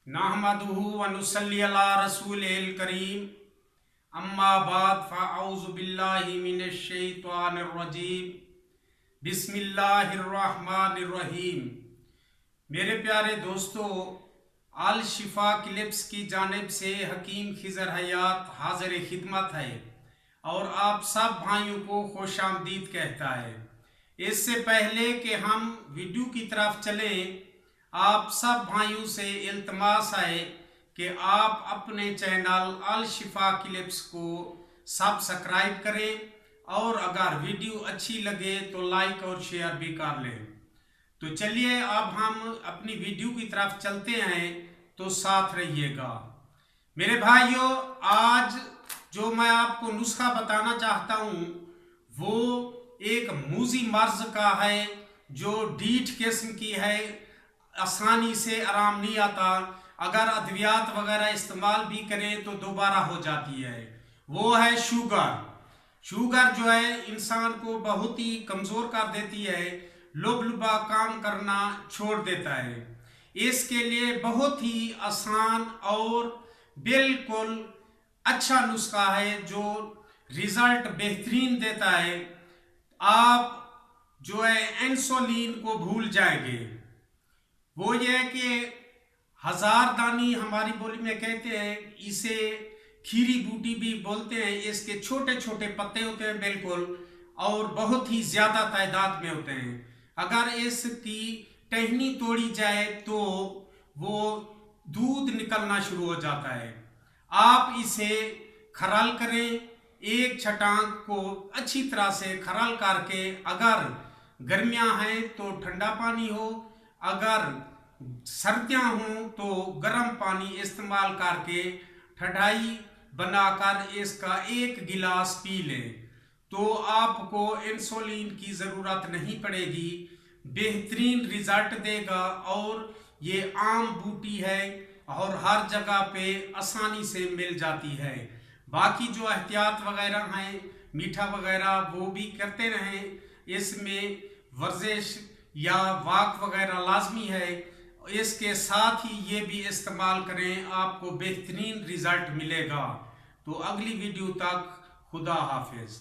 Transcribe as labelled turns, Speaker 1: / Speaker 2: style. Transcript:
Speaker 1: नहमदुहु व नुसल्ली अला रसूलिल करीम अम्मा बाद फ़अऊज़ु बिल्लाहि मिनश शैतानिर रजीम बिस्मिल्लाहिर रहमानिर रहीम। मेरे प्यारे दोस्तों, अल शिफा क्लिप्स की जानिब से हकीम खिज़र हयात हाज़िर खिदमत है और आप सब भाइयों को खुश आमदीद कहता है। इससे पहले कि हम वीडियो की तरफ चलें, आप सब भाइयों से इल्तमास है कि आप अपने चैनल अल शिफा क्लिप्स को सब्सक्राइब करें और अगर वीडियो अच्छी लगे तो लाइक और शेयर भी कर लें। तो चलिए अब हम अपनी वीडियो की तरफ चलते हैं, तो साथ रहिएगा। मेरे भाइयों, आज जो मैं आपको नुस्खा बताना चाहता हूँ वो एक मूजी मर्ज का है जो डीठ किस्म की है, आसानी से आराम नहीं आता। अगर अद्वियात वगैरह इस्तेमाल भी करें तो दोबारा हो जाती है। वो है शुगर। शुगर जो है इंसान को बहुत ही कमज़ोर कर देती है, लुबलुबा काम करना छोड़ देता है। इसके लिए बहुत ही आसान और बिल्कुल अच्छा नुस्खा है जो रिजल्ट बेहतरीन देता है। आप जो है इंसुलिन को भूल जाएंगे। वो ये है कि हजारदानी हमारी बोली में कहते हैं, इसे खीरी बूटी भी बोलते हैं। इसके छोटे छोटे पत्ते होते हैं बिल्कुल, और बहुत ही ज़्यादा तादाद में होते हैं। अगर इसकी टहनी तोड़ी जाए तो वो दूध निकलना शुरू हो जाता है। आप इसे खराल करें, एक छटांग को अच्छी तरह से खराल करके, अगर गर्मियां हैं तो ठंडा पानी हो, अगर सर्दियां हों तो गर्म पानी इस्तेमाल करके ठंडाई बनाकर इसका एक गिलास पी लें तो आपको इंसुलिन की ज़रूरत नहीं पड़ेगी। बेहतरीन रिजल्ट देगा और ये आम बूटी है और हर जगह पे आसानी से मिल जाती है। बाकी जो एहतियात वगैरह हैं, मीठा वगैरह, वो भी करते रहें। इसमें वर्जिश या वाक वगैरह लाजमी है। इसके साथ ही ये भी इस्तेमाल करें, आपको बेहतरीन रिजल्ट मिलेगा। तो अगली वीडियो तक खुदा हाफिज।